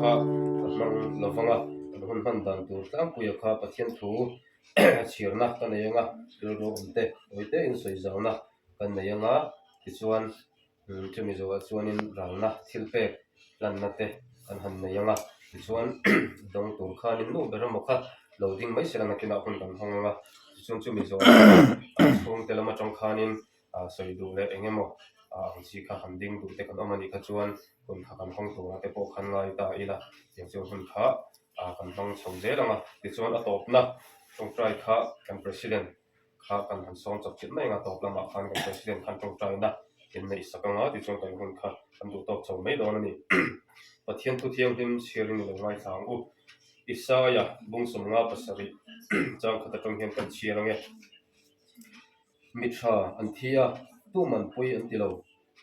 kha mang lovanga hun han dan tu tlang puya kha pathian thu chirna kan neyanga ro umte oite in soi zawna kan neyanga tichuan chumi zo chuanin rangna thilpe lanna te kan han neyanga tichuan dong tur khanin nu beram kha loading mai selana kina hun kan honganga tichuan chumi zo chung telama tong khanin soi du le engemo si kha handing du te kan omani kha chuan kun kha kan hong tu te po khan ngai ta ila yang chu hun kha kan hong chho je ranga tichuan atopna tong trai kha kan president kha kan han som chap chit mai nga top lama khan kan president khan tong trai na in nei sakanga tichuan kan hun kha kan du top chho mai don ani pathian tu thiam him siring lo ngai thang u Isaya bungsum nga pasari chang khata tong hian kan chiarange mitra anthia tu man pui antilo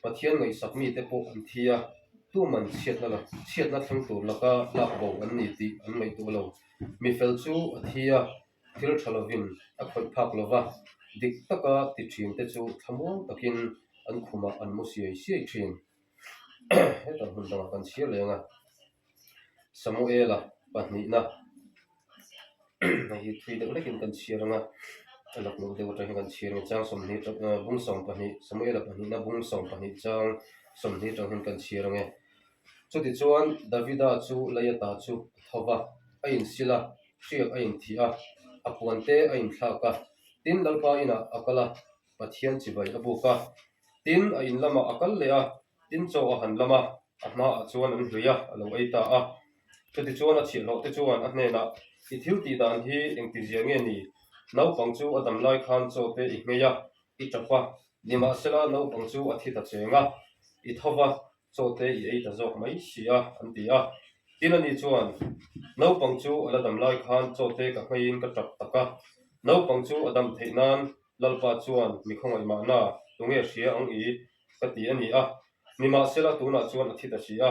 pathian ngai sakmi te po anthia tu man chiatna thang tur laka lak bo an ni ti an mai tu lo mi fel chu athia thil thalovin a khoi phak lova dik taka ti thin te chu thamong takin an khuma an musiai siai thin heta hun dang kan chia lenga Samuela pahni na hi thui de lekin kan chiaranga alak no de wata kan chiaranga chang somni bung som pahni Samuela pahni na bung som pahni chang somni tang kan chiaranga chuti chuan Davida chu layata chu thowa ain sila riak ain thia apuante ain thlaka tin lalpa ina akala pathian chibai abuka tin ain lama akal lea tin cho a han lama ama chuan an hluya alo eita a chuti chuan a chilo te chuan a hnena I thil ti dan hi engti ziange ni nau pangchu adam lai khan cho te I hmeya I chapa nima sela nau pangchu a thita chenga I thowa cho te I eita zok mai sia antia tin ani chuan nau pangchu aladam lai khan cho te ka hmein ka tap taka nau pangchu adam theinan lalpa chuan mikhongai ma na tunge hria ang I ka ti ani a nima sela tuna chuan a thita sia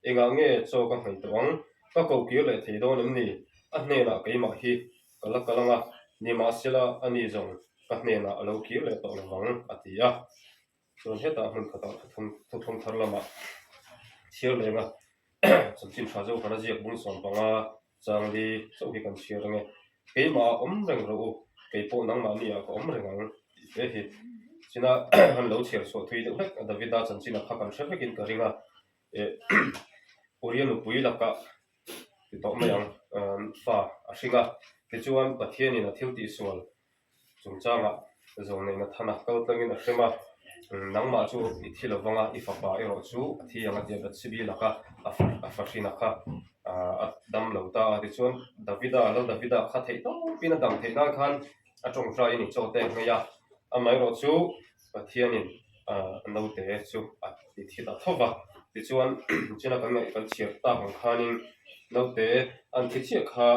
enga nge cho ka hmei tawang ka ko kir le theidon amni a hnena keima hi kalanga nima sela ani zong ka hnena alo kir le to lawang atia chuan heta hun khata thum tharlama thiar lenga chamchin thazo kana jiak bung som panga changli so hi kan chiarange keima reng ro keipo nangma nia ko rengang hi china han lo chiar so thui de hek Davida chanchina khakan threkin karinga Orianu pui laka ti to mayang fa ashinga tichuan pathiani na thil ti sual chungchanga zong nei na thana kal tlangin a hrema nangma chu I thilawanga I fapa ero chu athianga tianga chibi laka a fashina kha a dam lo ta tichuan Davida kha thei to pina dam theina khan a tong trai ni chote ngeya amai ro chu pathiani no te chu a ti thila thowa tichuan china kan ngai kan chiar ta bang khanin no te an thi chi kha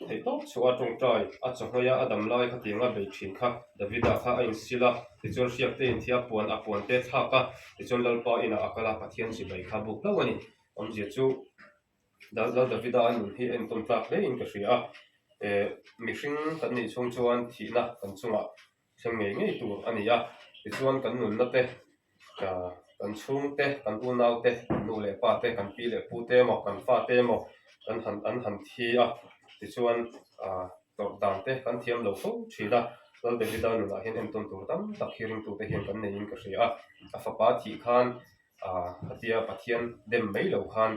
thei to chu a tong trai a chhoya adam lai kha tinga be thin kha Davida kha ain sila tichuan riak te in thia puan te thaka tichuan lalpa ina akala pathian si bai kha buk lawani omje chu Davida an hi en ton tlak le in ka ria mihring kan ni chung chuan thina kan chunga thleng ngei tur ania tichuan kan nun na te kan chung te kan u nau te nu le pa te kan pi le pu te mo kan fa te mo kan han thi a tichuan tor dan te kan thiam lo fo thila lal Davida nu la hin en ton tur tam tak hiring tu te hian kan nei in ka ria a fapa thi khan hatia pathian dem mai lo khan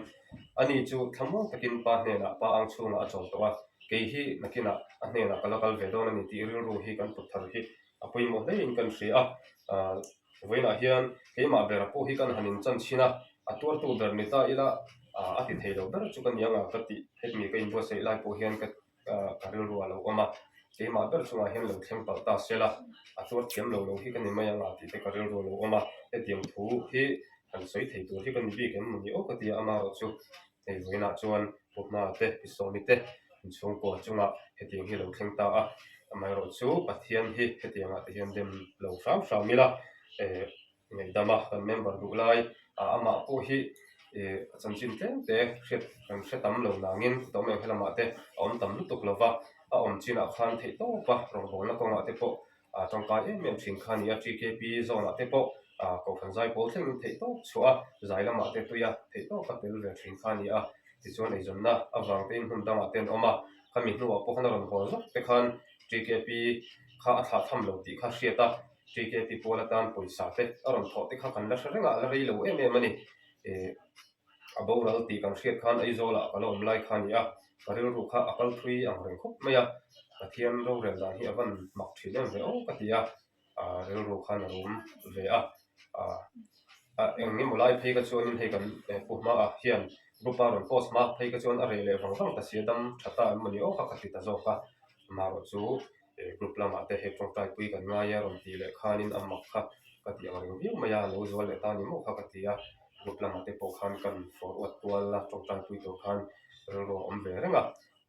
ani chu thamo takin pa hnena pa ang chunga a chol towa ke hi nakina a hnena kalakal vedon ani ti ring ru hi kan puthar hi apoi mo dei in kan ria voina hian keima bera po hi kan hanin chan china atur tu bernita ila ati theilo ber chu kan yanga kati hemi ka inbo sei lai po hian ka karil ru alo oma keima ber chunga hian lo thleng pal ta sela atur kem lo hi kan ni mayanga ti te karil ru lo oma e tiang thu hi kan soi thei tur hi kan bi kem ni o ka ti ama ro chu ei voina chuan pokma te pisoni te chung ko chunga hetiang hi lo thleng ta a amai ro chu pathian hi hetianga te hian dem lo sam mila ngei dama kan member du lai ama po hi chamchin te kan hretam lo nangin to me helama te om tam lu tuk lova a om china khan thei to pa rong bol na konga te po tongkai em thin khan ya TKP zona te po ko khan zai pol thing thei to chua zai lama te tuya thei to ka tel ve thing kha ni a ti chuan ei zon na awang te in hun danga ten oma kami hnuwa po khan ron hol zo te khan GKP kha a tha tham lo ti kha hriata GKP pola tan poisa te aron tho te kha kan la hrenga la rei lo em em ani abo ral ti kan hriat khan ei zola kalom lai khan ya karil ru kha akal thui ang reng khop maya pathian ro rel dan hi avan mak thilem ve o katia rel ru khan rum ve eng ni mulai phei ka chuan in hei kan puma hian grupa ron post ma phei ka chuan a rei le rong rong ta siadam thata an mani o kha ti ta zo ka maro chu group lama te he tong tai pui kan nga ya ron ti le khanin amak kha ka ti ang reng viu maya lo zo le ta ni mo kha ka ti ya group lama te po khan kan forward tual la tong tai pui to khan ro om ve renga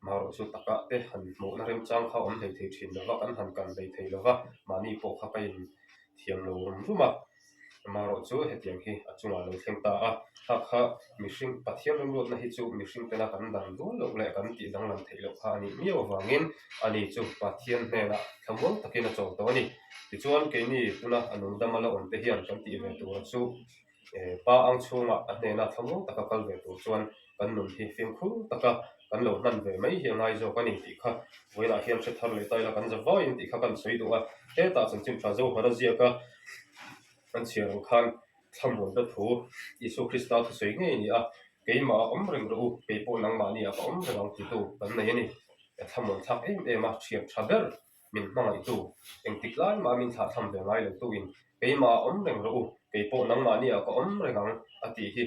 maro chu taka te han mo na rem chang kha om thei thei thin lo kan han kan dei thei lo mani po kha ka in thiam lo rum ruma maro chu hetiang hi achunga lo thlengta a kha mihring pathian ram rot na hi chu mihring tena kan dan dul lo le kan ti dang lam thei lo kha ani mio wangin ani chu pathian hmela thamon takin a chaw to ani ti chuan ke ni tuna anung damala on te hian kan ti ve tur chu pa ang chunga a hne na thamon taka kal ve tur chuan kan nun hi fim khu taka kan lo nan ve mai hi ngai zo kan ti kha voila hian che thar le tai la kan za vai ti kha kan soi do a he ta chan chim tha zo hara zia ka an chiang khan thamon da thu Isu Krista thu sei nge ni a keima om reng ro ke po nang ma ni a om reng ti tu kan nei ni thamon thak em a chiam thaber min mangai tu eng tiklai ma min tha tham ve ngai lo tu in keima om reng ro ke po nang ma ni a ko om reng ati hi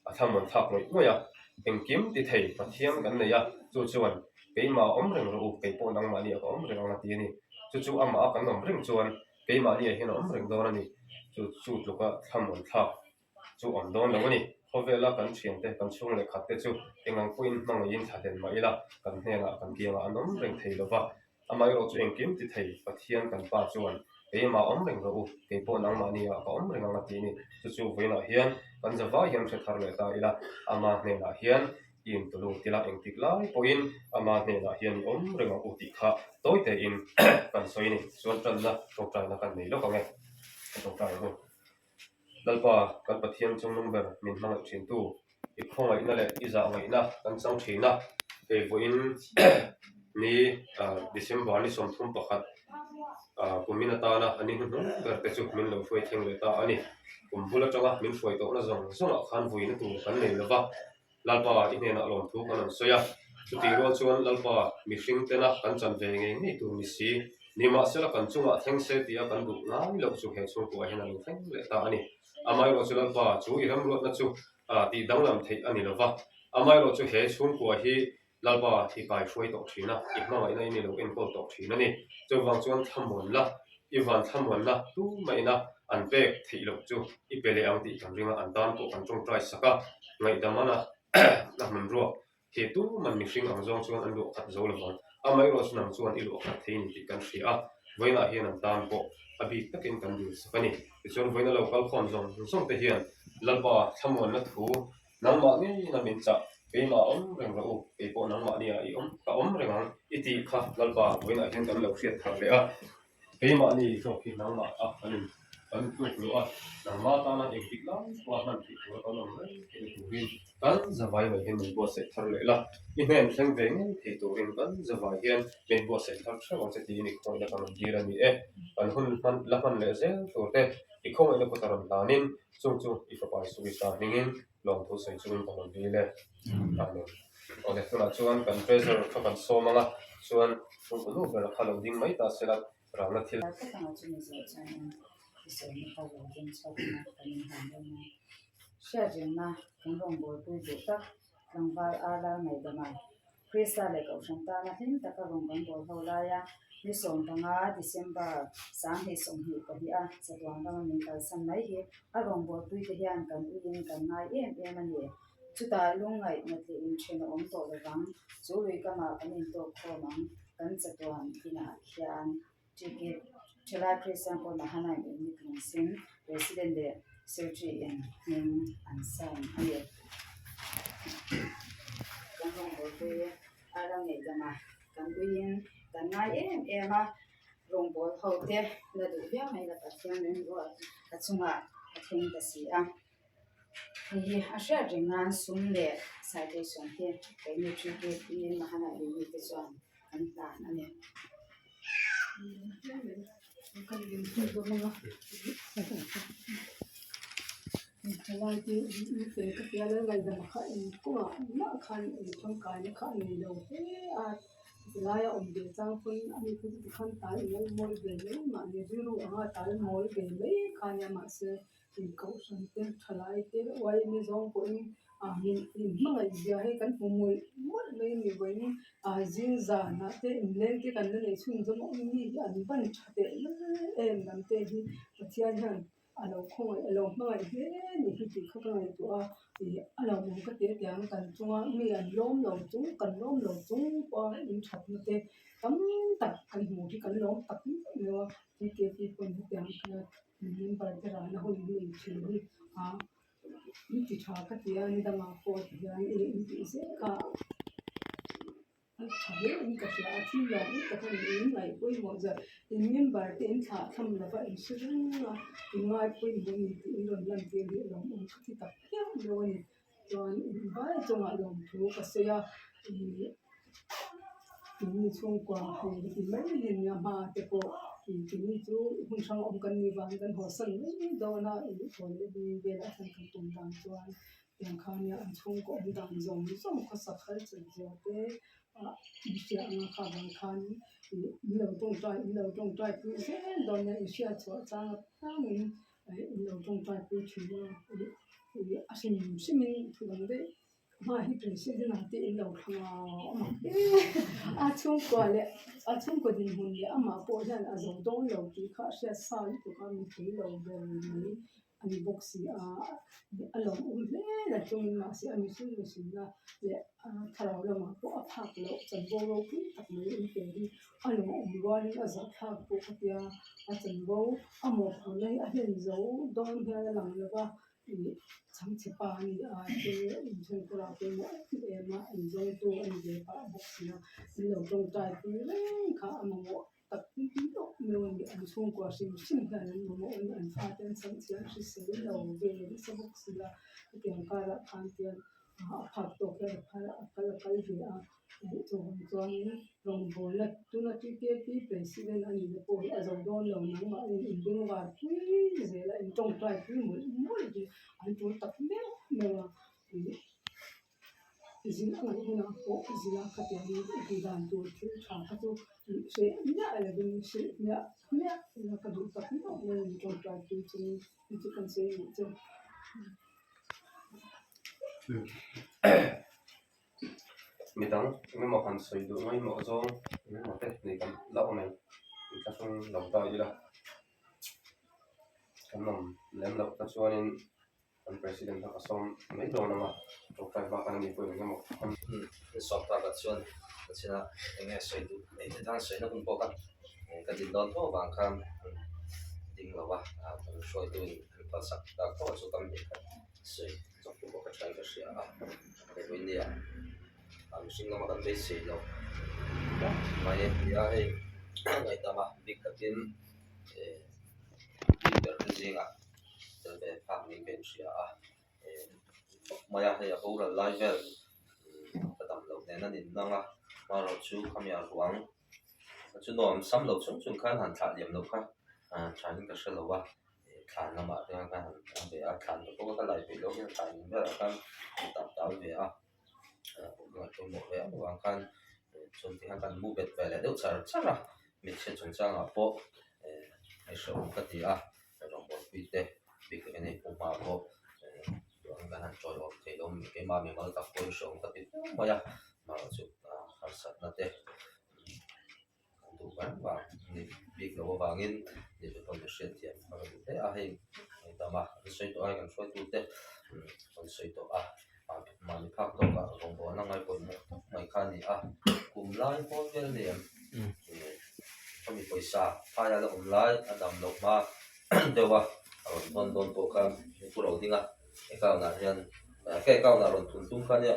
a thamon thak noi ngoya eng kim ti thei pathiam kan nei a chu chuan keima om reng ro ke po nang ma ni a ko om reng ati ni chu ama kan om reng chuan keima ni a hin om reng do na ni chu luka thamon thak chu om don lo ni khovela kan thian te kan chung le khat te chu engang puin mang yin tha den mai la kan hne la kan kianga anom reng thei lova amai ro chu engkim ti thei pathian kan pa chuan keima om reng ro ke po nang ma ni a ka om reng anga ti ni chu veina hian kan zawa hian the thar le ta ila ama hne la hian in tulu tila eng tiklai poin ama hne la hian om reng u ti kha toite in kan soi ni chuan tan na to tai na kan nei lo ka nge to tai ho lalpa kan pathian chung number min mang thin tu I khongai na le iza ngai na kan chang thina ke voin ni December ni som thum pakhat kumina ta na ani hun ber te chu min lo foi theng le ta ani kumbula changa min foi to na zong zong khan vui na tu kan nei lova lalpa I ne na lom thu kan soya chu ti ro chuan lalpa mi hring te na kan chan ve nge ni tu mi si ni ma sela kan chunga theng se tia kan du na lo chu he chu ko hin lo theng le ta ani amai ro chu lalpa chu I ram ro na chu ti dang lam thei ani lova amai ro chu he chhun ko hi lalpa hi kai foi to thina I ma ngai nei ni lo en ko to thina ni chu wang chuan thamon la iwan thamon la tu mai na an pek thei lo chu I pele ang ti kan ringa an dan ko kan chung try saka ngai damana na man ro he tu man mi hring ang zong chuan an lo khat zo lo wang amai ro chu nang chuan I lo khat thein ti kan hria voina hian an dan ko abi takin kan du sakani chuan voina local khom zong zong te hian lalpa thamon na thu nangma ni na min cha keima om reng ro ke po nangma ni a I om ka om reng ang iti kha lalpa voina hian kan lo hriat thar le a keima ni so ki nangma anin kan tu lo a nangma ta na ek tik la kwa man ti ko ka lo re ke tu rin kan zawai mai hian min bo se thar le la I hnen thleng ve nge the tu rin kan zawai hian min bo se thar thra wang se ti ni khoi la kan dir ani kan hun man la man le zel tur te I khoi la ko taron lanin chung I fa pai su ta ningin long thu sei chung kan vi le amen ole thula chuan kan treasure kha kan so manga chuan chung lu ber khalo ding mai ta sela rangna thil Shajina kung bol tu juta langwal ala ngai damai Krista le ko shanta na hin ta ka rong bol holaya ni som tanga December sang he som hi ko hi a satwang da min ta san mai hi a rong bol tu te hian kan uin kan ngai em ani chuta lungai na te in chen om to le wang chu lui ka ma kan in to kho mang kan satwang ina hian ticket Chela Krista ko na hanai ni kan sin president de surgery and him and son here. Kan hong bo te alang e dama kan buin kan ngai em ema rong bol ho te na du ya mai la pathian ren ro a chunga a theng ta si a hi a sha ringan sum le citation te ke ni chu ke ni ma hana ni te chuan an ta na ne kan yin tu do ma Lai thì cái kia là ngày giờ khá cũng là khăn trong cái nó khá nhiều đầu thế à lai ông để trang phân anh cứ khăn tay lấy mồi về lấy mà nếu như lúc anh tay mồi về lấy khăn nhà mà sẽ thì cậu sản tên thay tên quay như giống của mình mà ngày giờ hay cái phụ mồi mất lấy như vậy riêng ra nè thế lên cái cái này xuống giống ông như anh vẫn chặt em làm thế thì thiên nhiên alo khoi alo mai he ni hi ti khaka ngai to a alo mo ka te tiang kan chunga mi an lom lo chung kan lom lo chung pa in that na te tam tak kan mu ti kan lom tak ni wa ti ke ti pon tiang ka ni par te ra na ho ni chi ni a ni ti tha ka ti a ni da ma ko ti a ni ti se ka thầy anh cái gì à thì là cái thằng này này quên mọi giờ thì miếng bạc thì anh thả thầm là vậy chứ thì ngoài quên mình thì lần lần tiền điện lòng ông thì tập tiếp rồi rồi vài trong hạ lòng thú cái xe thì như chung qua thì mấy lần nhà mà thì có thì như chú hôm sau ông cần đi vào cần họ sân đó là rồi đi về lại thành công cùng đàn cho anh yang khang ya an chung ko ông đàn giống có sắc khởi chân giờ thế chỉ anh khang bằng khang lâu trong trai cứ thế đó là sẽ cho cha ta mình lâu trong trai cứ chịu thì xin mình thường đấy mà hi trình sẽ là thì lâu khang chung qua lệ chung qua din hun lệ mà bộ nhân giống đông lâu thì khác sẽ sao thì có mình thấy lâu về mình anh bốc xì along lệ là chung mà sẽ anh xin là lệ thảo là mà bộ thạc lộ chân bộ lộ cũng thạc mấy anh về đi along loan là rất thạc bộ cái chân bộ một hồi anh hiện dấu đông theo làm là ba chẳng chỉ ba ni cái chân củaเราเป็นem mà anh dấu tôi anh về ba bốc xì là lâu trong trái cái khá mà tập tí độ mình anh xung qua xin cái này mà anh phát triển sáng chế是谁lâu về cái bốc xì là cái tiếng ca là khán tiền phát tổ cái cái gì cho rong bol là tu là cái president anh là bộ là dòng don lâu nắng mà anh đứng vào cái gì là anh trong trái cái mỗi gì anh tu tập nhiều zin ang ina po zila katiyani ikidan to cha ka to se nya ala bin se nya ina ka du ta no ne to ta tu tu kan se to mi tang mi mo kan soi du mai mo zo mi mo te ni kan lao nei ka sung lo ta ila kan nom lem lo ta chuanin kan president ka som mai do na ma to kai ba kan ni ko ni mo kan sọt ta cái chuyện cái chuyện là nghe sấy đủ để thang sấy nó cũng có cái gì đó thôi bằng cam đinh là ba mình soi đủ ta sắc ta có số tâm gì cái sấy trong cũng có cái chuyện cái gì cái vấn đề mình sinh năm gần đây sấy đâu mà em thì người ta mà biết cái chuyện cái gì từ về phạm vi bên sấy mà ya hay là live cái tầm đầu này nó nhìn năng à mà rồi chú không nhà ruộng chú nó sắm đầu chúng chúng khăn hẳn thả điểm đầu khăn thả những cái sơ đầu à thả nó mà thì khăn hẳn về thả nó có cái lại về lúc như thả những cái là khăn tập tạo về cũng là trong một cái ruộng khăn chúng thì khăn mua bệt về lại đâu chắc là mình sẽ chúng ta ngọc bộ hay sử dụng cái gì rồi một vị thế vì cái này cũng mà bộ cái hàng trôi vào thì ông cái mà mình mới tập quên sống tập tiếp mà ya mà chụp hàng sạch nó thế đủ bán và việc nó vào nghiên để cho con được xuyên tiền và thế hay người ta mà xoay tổ ai cần xoay tụt thế còn xoay tổ mà mình phát tổ cả còn có năng ai còn mấy khăn gì cùng lái có cái liền không bị quay xa hai là cùng lái anh làm lộc mà đều mà còn còn tổ cam phụ đầu tiên cái cao nào nhân cái cao nào rồi thùng cái nhá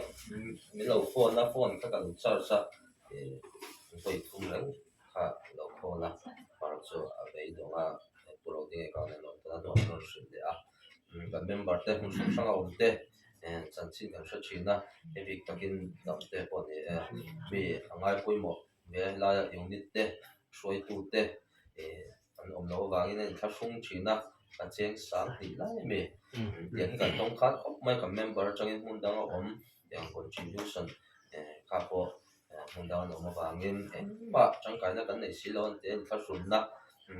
mình lâu phone các cần sao sao thì phải thùng lớn kha lo kho la par chu a vei donga puro ding ka ne no ta no no shin de a ka member te hun su sang om te chan chin kan sha china e vi takin dam te po ni mi angai pui mo ve la unit te soi tu te an om lo wangin en thla sung china ka cheng sang ti lai mi tian kan tong khan mai ka member changin mun dang om yang contribution ka po mun dang no ma wangin ba chang kai na kan nei silon te thla sun na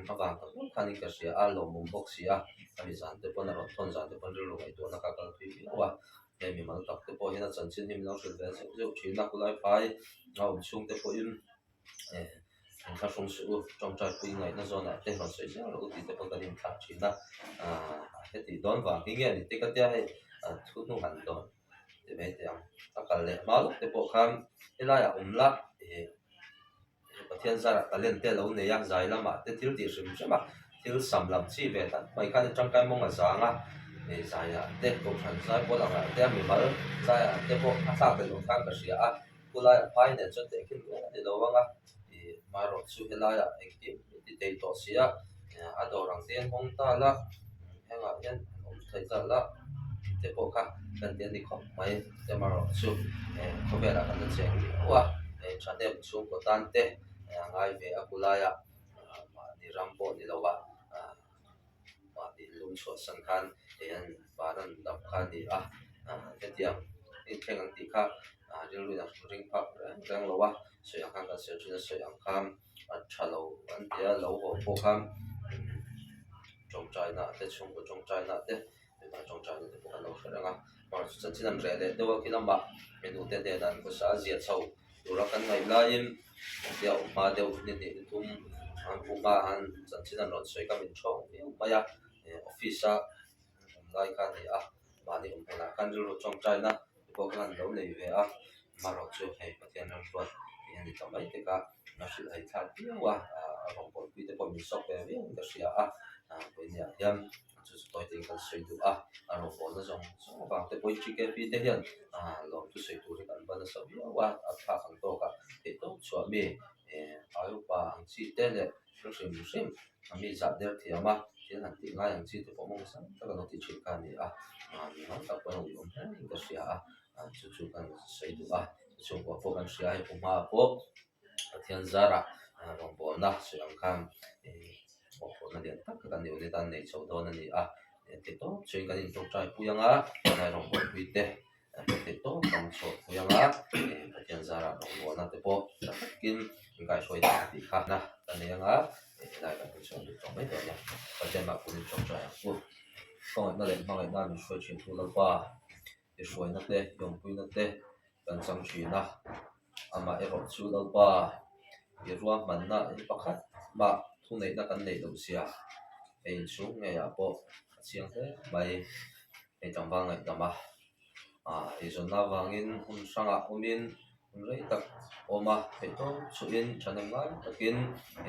awang ka khani ka sia a lo mum box sia ami zan te pon ro thon zan te pon ru ngai to na ka kal thui wa nei mi mal tak te po hina chan chin him lo shil ve se chi na ku lai pai ngau chung te po in thla sung su trong trai pui ngai na zona te hon se sia ro ti te po ka dim thla chi na he ti don wa ki nge ni te ka tia he thu nu han don te me te am ta kal le ma lo te po kham ela ya la pathian zara kalen te lo ne yak zai lama te thil ti sim chama thil sam lam chi ve ta mai khan tang kai mong a zanga e zai ya te ko khan zai po la te mi mal zai ya te po a sa te lo khan ka sia a kula ya pai ne cho te kin ne lo wanga e ma ro chu hela ya ekti ti te to sia a do rang ten hong ta la hanga yan om thai ta la te po kha kan ten ni khop mai te ma ro chu ko ve la kan cheng wa chan te chung ko tan te ngai ve akulaya ma ni rampo ni lawa ma ni lum so san khan en baran dap khan ni ketiam in theng ang ti kha ring lu na ring phak rang lawa so yang khan ka se chu so yang kham thalo an tia lo ho po kham trong trai na te chung ko trong trai na te ma trong trai ni ko lo so ranga ma chu chin an re le de wa kilamba menu te de dan ko sa zia chau dura kan ngai lain deu ma deu ni ni tum an puma an chan chin an ron soi ka min chong ma ya office a lai ka ni ma ni na kan ru chong trai na ko kan lo nei ve ma ro chu hei pathian ran ruat ni ta mai te ka na sil ai tha pi wa rong pol pi te po mi sok ve ve ka sia ko ni hiam chu toi te kan sei du rong pol na jong so ba te poi chi ke pi te hian lo tu sei tu ri kan ba na so wa tha khang to ka te to chwa me ayu pa ang chi te le sim ami za der thi ama tin han ti ngai ang chi te po mong sang ta ka no ti chi ka ni mi ma ta po no yom ka sia chu chu kan sei du chu ko po kan sia he ma po pathian zara rong pol na siang kham po na den tak kan ni le tan nei chho do na ni te to chen kan in tok trai puyanga nai rong pol pi te te to tong so puyanga pathian zara rong pol na te po kin kai soi ta ti kha na ta ne anga lai ka chu du tong mai to ya pathian ma kun tok trai ko na le ma na mi soi chin tu la pa e soi na te yong pui na te kan chang chi na ama e ro chu la pa e ruam man na e pakhat ma thu nei na kan nei lo sia ein chu nge ya po chiang te mai e tang wang ngai dama e zon na wangin hun sanga umin rei tak oma he to chuin chanam lai takin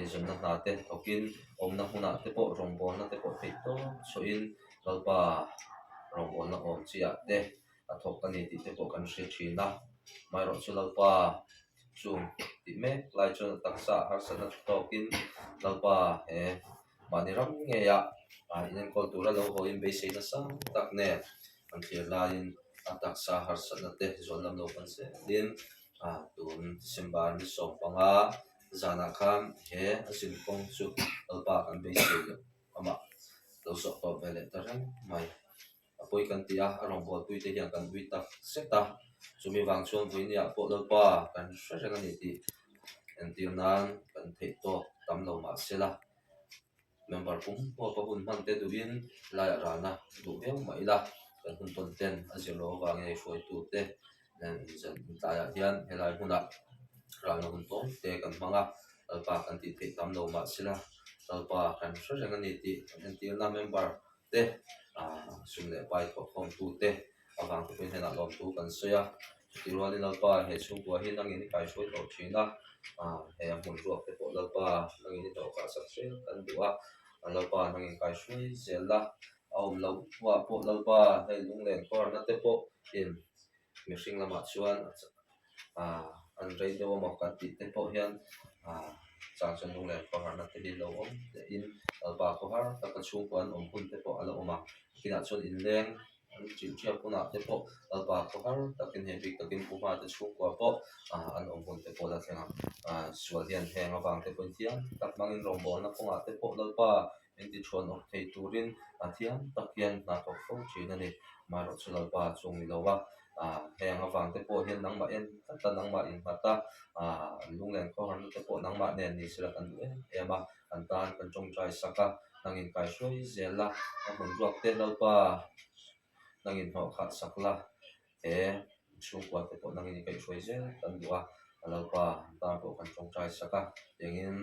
e zon na te tokin om na huna te po rong bon na te po he to chuin lalpa rong bon na om chia te athok kan ni ti te po kan se thina mai ro chu lalpa chung ti me lai chu taksa har sana tokin lalpa mani ram nge ya in kol tura lo ho in be se na sang tak ne an thir lain taksa har sana te zon lam lo pan se din tun simban ni som panga zana kham asin kong chu lalpa kan be se ama lo so to vele tarang mai apoi kan tia arong bol pui te yang kan wi tak seta chumi wang chuan buin ya po lalpa kan hre reng ani ti en tir nan kan thei to tam lo ma sela member pum po pa hun man te du in la ya rana du bel mai la kan hun ton ten azilo wang ei foi tu te nen zan ta ya hian helai huna rana hun ton te kan manga lalpa kan ti thei tam lo ma sela lalpa kan hre reng ani ti en tir na member te sum le pai ko khom tu te awang tu hena lom tu kan soya tiruan lalpa he chu ko hin angin kai soi to thina he mun ruak te po lalpa angin to ka sak se kan duwa lalpa angin kai soi zela aum lo wa po lalpa he lung len kor na te po in mihring lama chuan an rei dewa mo kan ti te po hian chang chen lung le ko har na te hi lo om le in ba ko har ta ka chung kwan om hun te po alo oma kina chon in leng an chim chia puna te po ba ko har takin he big takin puma te chung kwa po an om hun te po la thenga sual hian heng awang te pon tiang tak mangin rombo na punga te po lo pa in ti chon ok thei turin thiam takian na to fo chin ani maro chulal pa chung ni lowa heng awang te po hian nangma en ta nangma in mata lunglen ko han te po nangma nen ni sila kan du ema an tan kan chong chai saka nangin kai shroi zela mun ruak te lo pa nangin ho khat sakla chung kwa te po nangin kai shroi zel kan duwa alo pa tan po kan chong chai saka yengin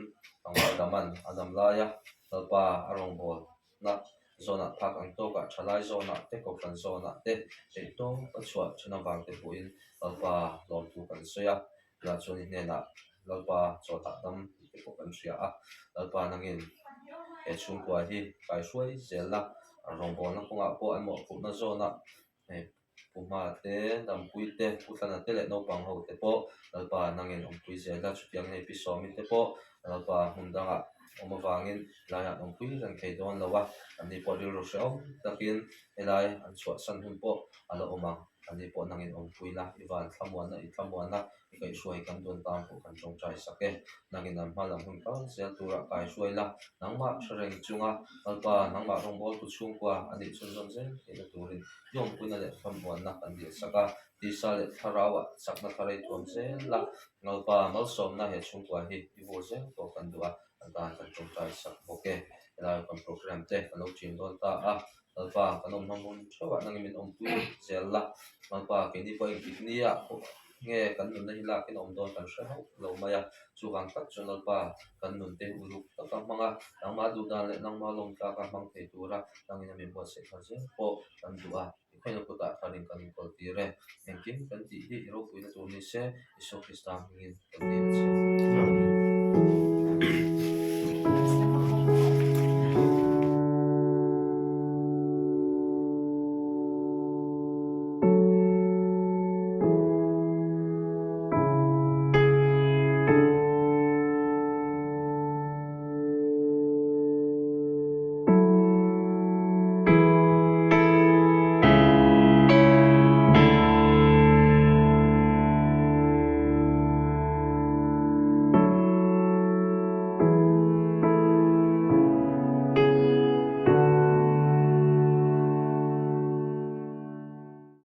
angwa daman adam laya lo pa arong bol na zona phak ang to ka thalai zona te ko fan zona te to chua chuna wang te puin lo pa lom tu kan soya la chuni ne na lo pa chota dam te ko kan sia lo pa nangin chung kwa hi kai shroi zela arong bol na punga po an mo pu na zona puma te dam pui te putlana te le no pang ho te po alpa nangin om pui zela chutiang nei pi somi te po alpa hundanga oma wangin laya om pui ran khei don lawa ani po ri ro shom takin elai an chwa san hun po ala oma ani po nangin om pui la iwan thamwan na kai shuai kan don tam po kan chong chai sake nangin an malam hun ka zel tura kai shuai la nangma shreng chunga alpa nangma rong bol tu chung kwa ani chun zon zen ila turin yom puna le thamwan na kan di saka di sa le tharawa sakna tharai tuam zen la ngalpa mal som na he chung kwa hi iwo zen to kan duwa antan kan chong chai sak boke ila kan program te kan chin don ta alpa kanom hamun chawa nangin om pui zel la alpa kini po iknia nge kan nun na hila kin om don kan hre ho lo maya chu gang tak chun alpa kan nun te uluk ta manga nangma du dan le nangma long ta ka mang te tura nangin min bo se khaje po kan duwa khoi no ta tharin kan kol ti re engkim kan ti hi ro puina tu ni se iso krista ngin kan ti se